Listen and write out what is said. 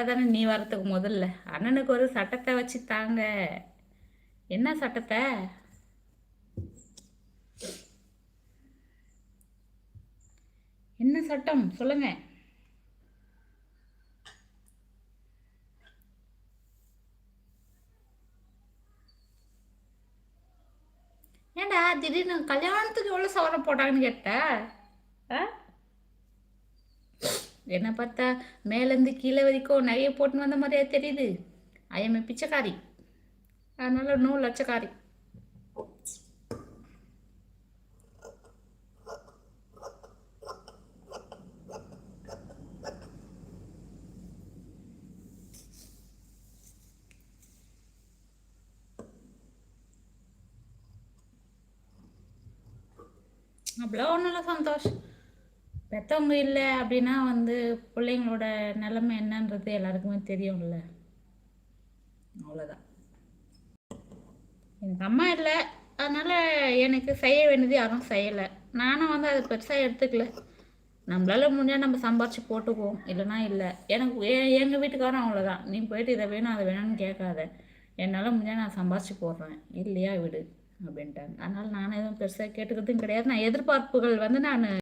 தானே நீ வரத்துக்கு முதல்ல அண்ணனுக்கு ஒரு சட்டத்தை வச்சு தாங்க. என்ன சட்டத்தை? என்ன சட்டம் சொல்லுங்க. ஏன்டா திடீர்னு கல்யாணத்துக்கு எவ்வளோ சவரம் போட்டாங்கன்னு கேட்ட? ஆ? என்னை பார்த்தா மேலேருந்து கீழே வரைக்கும் நகையை போட்டுன்னு வந்த மாதிரியா தெரியுது? ஐஎம்ஏ பிச்சைக்காரி, அதனால நோ லட்சக்காரி. அப்படிலாம் ஒன்றும் இல்லை சந்தோஷ். பெற்றவங்க இல்லை அப்படின்னா பிள்ளைங்களோட நிலைமை என்னன்றது எல்லாருக்குமே தெரியும்ல. அவ்வளோதான். எனக்கு அம்மா இல்லை, அதனால் எனக்கு செய்ய வேண்டியது யாரும் செய்யலை. நானும் அதை பெருசாக எடுத்துக்கல. நம்மளால முடிஞ்சால் நம்ம சம்பாரிச்சு போட்டுக்குவோம், இல்லைனா இல்லை. எனக்கு எங்கள் வீட்டுக்காரரும் அவ்வளோதான். நீ போயிட்டு இதை வேணும் அதை வேணும்னு கேட்காத, என்னால் முடிஞ்சால் நான் சம்பாரிச்சு போடுறேன், இல்லையா விடு அப்படின்ட்டாங்க. அதனால் நானும் எதுவும் பெருசாக கேட்டுக்கிறதும் கிடையாது. நான் எதிர்பார்ப்புகள் நான்